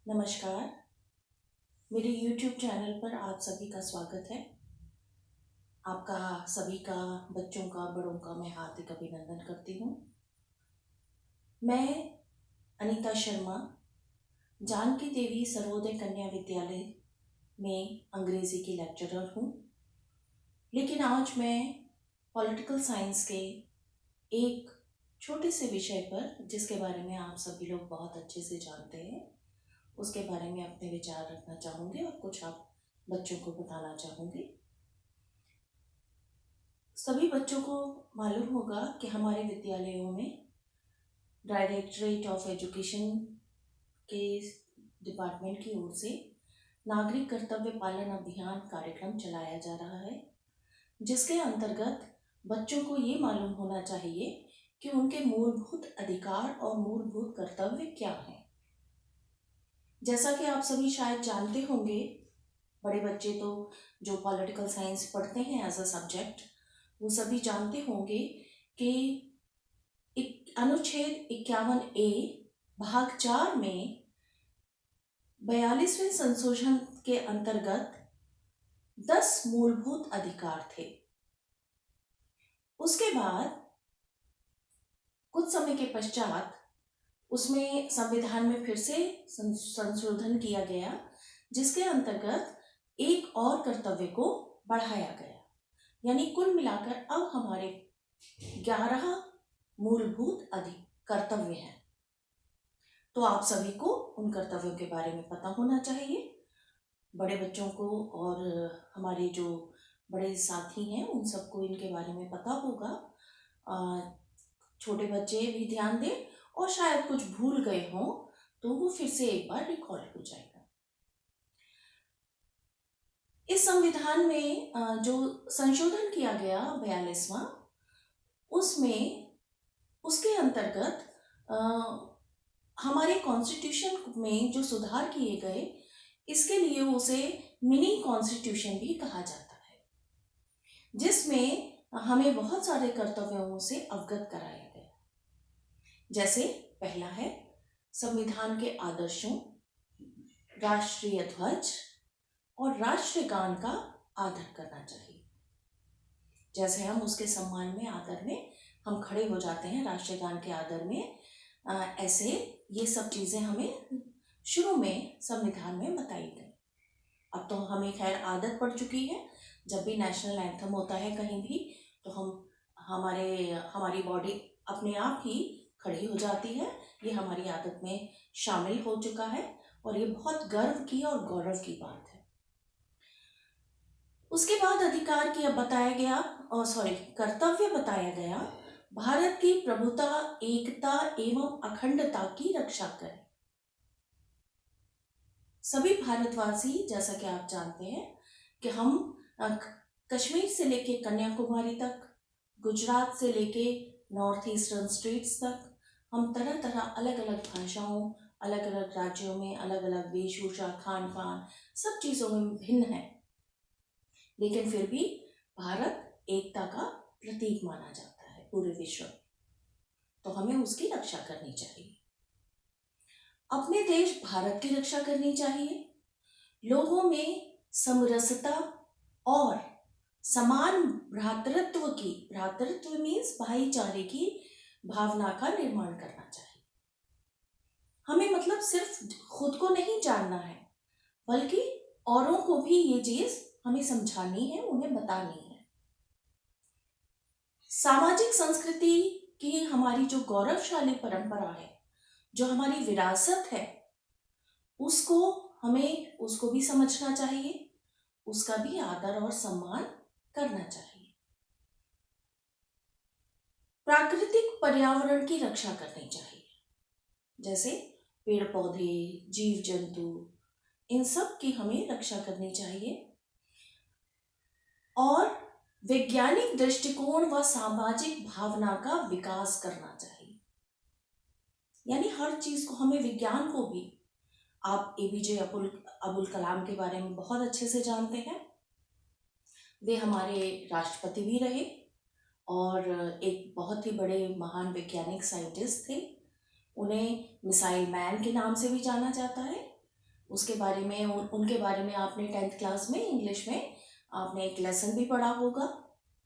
नमस्कार। मेरे YouTube channel पर आप सभी का स्वागत है। आपका सभी का, बच्चों का, बड़ों का मैं हार्दिक अभिनंदन करती हूँ। मैं अनीता शर्मा जानकी देवी सर्वोदय कन्या विद्यालय में अंग्रेजी की लेक्चरर हूँ। लेकिन आज मैं पॉलिटिकल साइंस के एक छोटे से विषय पर, जिसके बारे में आप सभी लोग बहुत अच्छे से जानते हैं, उसके बारे में अपने विचार रखना चाहूँगी और कुछ आप बच्चों को बताना चाहूँगी। सभी बच्चों को मालूम होगा कि हमारे विद्यालयों में डायरेक्टरेट ऑफ एजुकेशन के डिपार्टमेंट की ओर से नागरिक कर्तव्य पालन अभियान कार्यक्रम चलाया जा रहा है, जिसके अंतर्गत बच्चों को ये मालूम होना चाहिए कि उनके मूलभूत अधिकार और मूलभूत कर्तव्य क्या हैं। जैसा कि आप सभी शायद जानते होंगे, बड़े बच्चे तो जो पॉलिटिकल साइंस पढ़ते हैं एज अ सब्जेक्ट, वो सभी जानते होंगे कि अनुच्छेद 51A भाग 4 में 42वें संशोधन के अंतर्गत 10 मूलभूत अधिकार थे। उसके बाद कुछ समय के पश्चात उसमें संविधान में फिर से संशोधन किया गया, जिसके अंतर्गत एक और कर्तव्य को बढ़ाया गया। यानी कुल मिलाकर अब हमारे 11 मूलभूत कर्तव्य हैं। तो आप सभी को उन कर्तव्यों के बारे में पता होना चाहिए। बड़े बच्चों को और हमारे जो बड़े साथी हैं उन सबको इनके बारे में पता होगा। छोटे बच्चे भी ध्यान दें और शायद कुछ भूल गए हों तो वो फिर से एक बार रिकॉल हो जाएगा। इस संविधान में जो संशोधन किया गया 42वां, उसमें उसके अंतर्गत हमारे कॉन्स्टिट्यूशन में जो सुधार किए गए, इसके लिए उसे मिनी कॉन्स्टिट्यूशन भी कहा जाता है, जिसमें हमें बहुत सारे कर्तव्यों से अवगत कराया गया। जैसे पहला है संविधान के आदर्शों, राष्ट्रीय ध्वज और राष्ट्रगान का आदर करना चाहिए। जैसे हम उसके सम्मान में, आदर में हम खड़े हो जाते हैं राष्ट्रगान के आदर में, ऐसे ये सब चीज़ें हमें शुरू में संविधान में बताई गई। अब तो हमें खैर आदत पड़ चुकी है, जब भी नेशनल एंथम होता है कहीं भी तो हमारी बॉडी अपने आप ही खड़ी हो जाती है। ये हमारी आदत में शामिल हो चुका है और ये बहुत गर्व की और गौरव की बात है। उसके बाद अधिकार की अब बताया गया, कर्तव्य बताया गया, भारत की प्रभुता, एकता एवं अखंडता की रक्षा करें। सभी भारतवासी, जैसा कि आप जानते हैं कि हम कश्मीर से लेके कन्याकुमारी तक, गुजरात से लेके नॉर्थ ईस्टर्न स्टेट्स तक, हम तरह तरह अलग अलग भाषाओं, अलग अलग राज्यों में अलग अलग वेशभूषा, खान पान, सब चीज़ों में भिन्न है, लेकिन फिर भी भारत एकता का प्रतीक माना जाता है पूरे विश्व में। तो हमें उसकी रक्षा करनी चाहिए। अपने देश भारत की रक्षा करनी चाहिए। लोगों में समरसता और समान भ्रातृत्व मीन्स भाईचारे की भावना का निर्माण करना चाहिए। हमें मतलब सिर्फ खुद को नहीं जानना है, बल्कि औरों को भी ये चीज हमें समझानी है, उन्हें बतानी है। सामाजिक संस्कृति की हमारी जो गौरवशाली परंपरा है, जो हमारी विरासत है, उसको भी समझना चाहिए, उसका भी आदर और सम्मान करना चाहिए। प्राकृतिक पर्यावरण की रक्षा करनी चाहिए, जैसे पेड़ पौधे, जीव जंतु, इन सब की हमें रक्षा करनी चाहिए। और वैज्ञानिक दृष्टिकोण व सामाजिक भावना का विकास करना चाहिए। यानी हर चीज को हमें, विज्ञान को भी, आप एपीजे अब्दुल कलाम के बारे में बहुत अच्छे से जानते हैं। वे हमारे राष्ट्रपति भी रहे और एक बहुत ही बड़े महान वैज्ञानिक साइंटिस्ट थे। उन्हें मिसाइल मैन के नाम से भी जाना जाता है। उसके बारे में उनके बारे में आपने 10th क्लास में इंग्लिश में आपने एक लेसन भी पढ़ा होगा,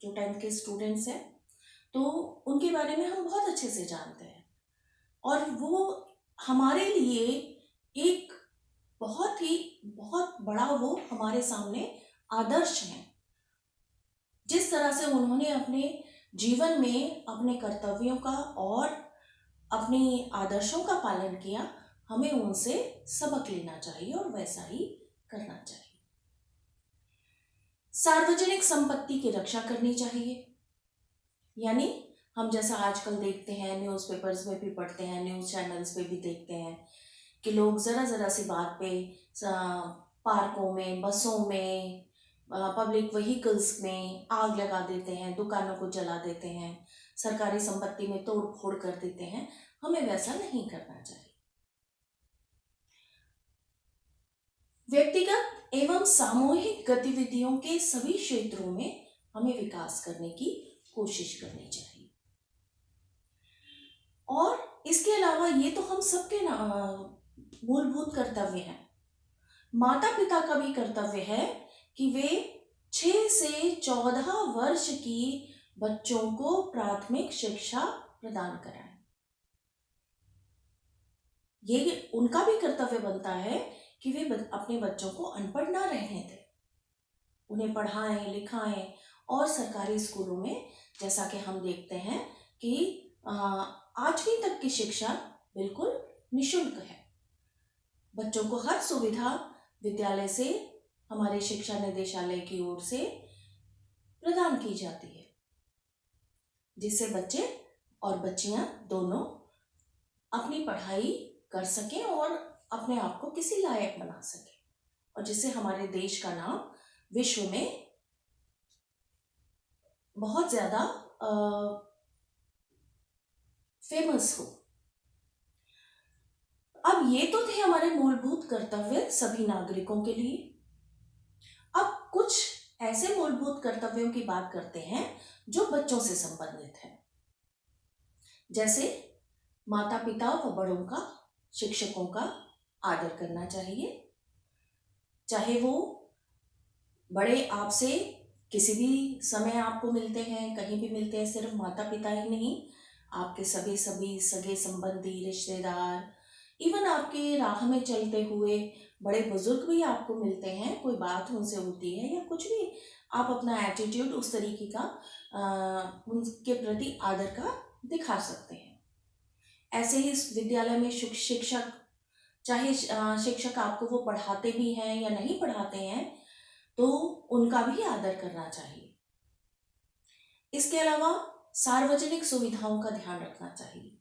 जो 10th के स्टूडेंट्स हैं, तो उनके बारे में हम बहुत अच्छे से जानते हैं। और वो हमारे लिए एक बहुत बड़ा वो हमारे सामने आदर्श हैं। जिस तरह से उन्होंने अपने जीवन में अपने कर्तव्यों का और अपनी आदर्शों का पालन किया, हमें उनसे सबक लेना चाहिए और वैसा ही करना चाहिए। सार्वजनिक संपत्ति की रक्षा करनी चाहिए, यानी हम जैसा आजकल देखते हैं, न्यूज़पेपर्स में भी पढ़ते हैं, न्यूज़ चैनल्स पे भी देखते हैं कि लोग ज़रा ज़रा सी बात पे पार्कों में, बसों में, पब्लिक व्हीकल्स में आग लगा देते हैं, दुकानों को जला देते हैं, सरकारी संपत्ति में तोड़ फोड़ कर देते हैं। हमें वैसा नहीं करना चाहिए। व्यक्तिगत एवं सामूहिक गतिविधियों के सभी क्षेत्रों में हमें विकास करने की कोशिश करनी चाहिए। और इसके अलावा ये तो हम सबके मूलभूत कर्तव्य हैं। माता पिता का भी कर्तव्य है कि वे 6 से 14 वर्ष की बच्चों को प्राथमिक शिक्षा प्रदान कराएं। ये उनका भी कर्तव्य बनता है कि वे अपने बच्चों को अनपढ़ ना रहने दें, उन्हें पढ़ाएं लिखाएं। और सरकारी स्कूलों में जैसा कि हम देखते हैं कि 8वीं तक की शिक्षा बिल्कुल निःशुल्क है। बच्चों को हर सुविधा विद्यालय से, हमारे शिक्षा निदेशालय की ओर से प्रदान की जाती है, जिससे बच्चे और बच्चियां दोनों अपनी पढ़ाई कर सकें और अपने आप को किसी लायक बना सकें, और जिससे हमारे देश का नाम विश्व में बहुत ज़्यादा फेमस हो। अब ये तो थे हमारे मूलभूत कर्तव्य सभी नागरिकों के लिए। अब कुछ ऐसे मूलभूत कर्तव्यों की बात करते हैं जो बच्चों से संबंधित है। जैसे माता पिता व बड़ों का, शिक्षकों का आदर करना चाहिए। चाहे वो बड़े आपसे किसी भी समय आपको मिलते हैं, कहीं भी मिलते हैं, सिर्फ माता पिता ही नहीं, आपके सभी सगे संबंधी, रिश्तेदार, इवन आपके राह में चलते हुए बड़े बुजुर्ग भी आपको मिलते हैं, कोई बात उनसे होती है या कुछ भी, आप अपना एटीट्यूड उस तरीके का उनके प्रति आदर का दिखा सकते हैं। ऐसे ही इस विद्यालय में शिक्षक, चाहे शिक्षक आपको वो पढ़ाते भी हैं या नहीं पढ़ाते हैं, तो उनका भी आदर करना चाहिए। इसके अलावा सार्वजनिक सुविधाओं का ध्यान रखना चाहिए।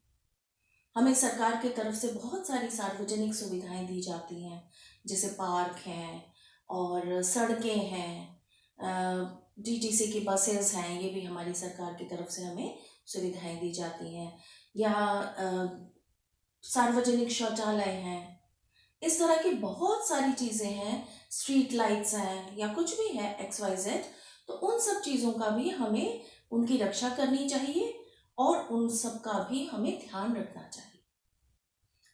हमें सरकार की तरफ से बहुत सारी सार्वजनिक सुविधाएं दी जाती हैं, जैसे पार्क हैं और सड़कें हैं, डीटीसी की बसेस हैं, ये भी हमारी सरकार की तरफ से हमें सुविधाएं दी जाती हैं, या सार्वजनिक शौचालय हैं। इस तरह की बहुत सारी चीज़ें हैं, स्ट्रीट लाइट्स हैं या कुछ भी है XYZ, तो उन सब चीज़ों का भी हमें उनकी रक्षा करनी चाहिए और उन सब का भी हमें ध्यान रखना चाहिए।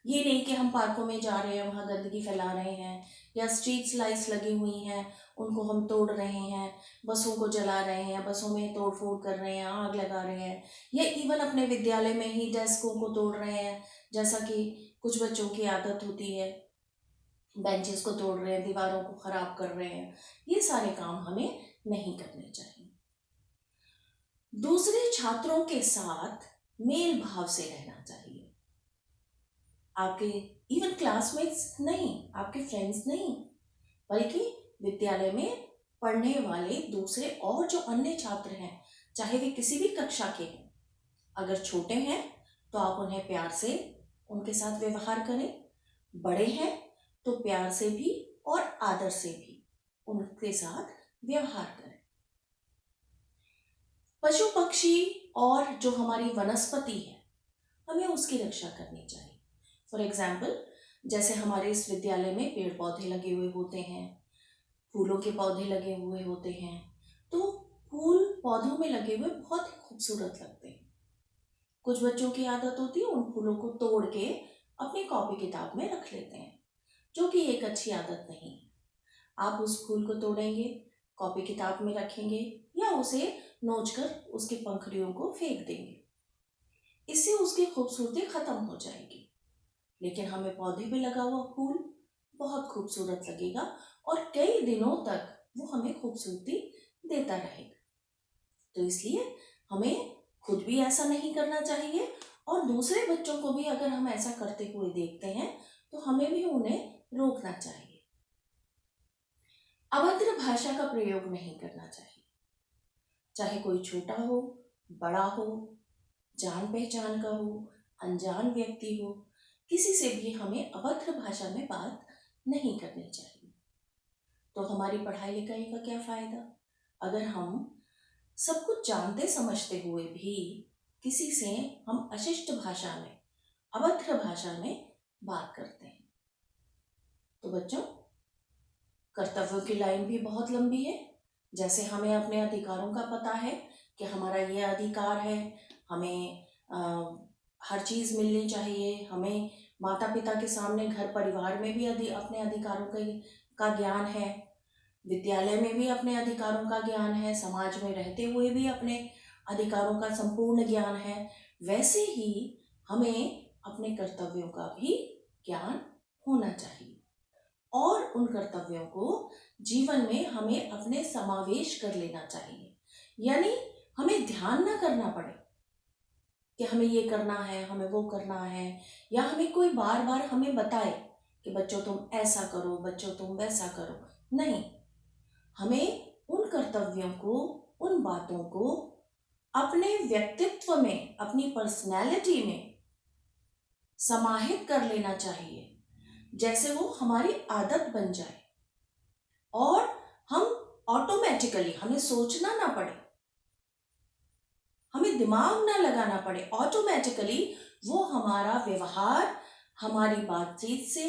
ये नहीं कि हम पार्कों में जा रहे हैं, वहाँ गंदगी फैला रहे हैं, या स्ट्रीट लाइट्स लगी हुई हैं उनको हम तोड़ रहे हैं, बसों को जला रहे हैं, बसों में तोड़ फोड़ कर रहे हैं, आग लगा रहे हैं, या इवन अपने विद्यालय में ही डेस्कों को तोड़ रहे हैं, जैसा कि कुछ बच्चों की आदत होती है, बेंचेस को तोड़ रहे हैं, दीवारों को खराब कर रहे हैं। ये सारे काम हमें नहीं करने चाहिए। दूसरे छात्रों के साथ मेल भाव से रहना चाहिए। आपके इवन क्लासमेट्स नहीं, आपके फ्रेंड्स नहीं, बल्कि विद्यालय में पढ़ने वाले दूसरे और जो अन्य छात्र हैं, चाहे वे किसी भी कक्षा के हैं, अगर छोटे हैं तो आप उन्हें प्यार से उनके साथ व्यवहार करें, बड़े हैं तो प्यार से भी और आदर से भी उनके साथ व्यवहार करें। पशु पक्षी और जो हमारी वनस्पति है, हमें उसकी रक्षा करनी चाहिए। फॉर एग्जाम्पल, जैसे हमारे इस विद्यालय में पेड़ पौधे लगे हुए होते हैं, फूलों के पौधे लगे हुए होते हैं, तो फूल पौधों में लगे हुए बहुत ही खूबसूरत लगते हैं। कुछ बच्चों की आदत होती है उन फूलों को तोड़ के अपनी कॉपी किताब में रख लेते हैं, जो कि एक अच्छी आदत नहीं है। आप उस फूल को तोड़ेंगे, कॉपी किताब में रखेंगे या उसे नोचकर उसकी पंखुड़ियों को फेंक देंगे। इससे उसकी खूबसूरती खत्म हो जाएगी। लेकिन हमें पौधे पे लगा हुआ फूल बहुत खूबसूरत लगेगा और कई दिनों तक वो हमें खूबसूरती देता रहेगा। तो इसलिए हमें खुद भी ऐसा नहीं करना चाहिए और दूसरे बच्चों को भी अगर हम ऐसा करते हुए देखते हैं तो हमें भी उन्हें रोकना चाहिए। अभद्र भाषा का प्रयोग नहीं करना चाहिए, चाहे कोई छोटा हो, बड़ा हो, जान पहचान का हो, अनजान व्यक्ति हो, किसी से भी हमें अभद्र भाषा में बात नहीं करनी चाहिए। तो हमारी पढ़ाई लिखाई का क्या फायदा अगर हम सब कुछ जानते समझते हुए भी किसी से हम अशिष्ट भाषा में, अभद्र भाषा में बात करते हैं। तो बच्चों, कर्तव्यों की लाइन भी बहुत लंबी है। जैसे हमें अपने अधिकारों का पता है कि हमारा ये अधिकार है, हमें हर चीज़ मिलनी चाहिए, हमें माता पिता के सामने घर परिवार में भी अपने अधिकारों का ज्ञान है, विद्यालय में भी अपने अधिकारों का ज्ञान है, समाज में रहते हुए भी अपने अधिकारों का संपूर्ण ज्ञान है। वैसे ही हमें अपने कर्तव्यों का भी ज्ञान होना चाहिए और उन कर्तव्यों को जीवन में हमें अपने समावेश कर लेना चाहिए। यानी हमें ध्यान ना करना पड़े कि हमें ये करना है, हमें वो करना है, या हमें कोई बार बार हमें बताए कि बच्चों तुम ऐसा करो, बच्चों तुम वैसा करो। नहीं, हमें उन कर्तव्यों को, उन बातों को अपने व्यक्तित्व में, अपनी पर्सनैलिटी में समाहित कर लेना चाहिए, जैसे वो हमारी आदत बन जाए और हम ऑटोमेटिकली, हमें सोचना ना पड़े, हमें दिमाग ना लगाना पड़े, ऑटोमेटिकली वो हमारा व्यवहार हमारी बातचीत से,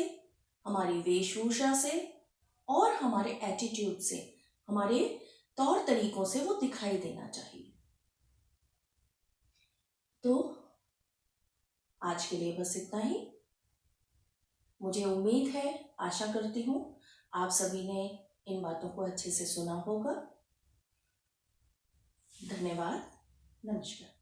हमारी वेशभूषा से और हमारे एटीट्यूड से, हमारे तौर तरीकों से वो दिखाई देना चाहिए। तो आज के लिए बस इतना ही। मुझे उम्मीद है, आशा करती हूँ आप सभी ने इन बातों को अच्छे से सुना होगा। धन्यवाद। नमस्कार।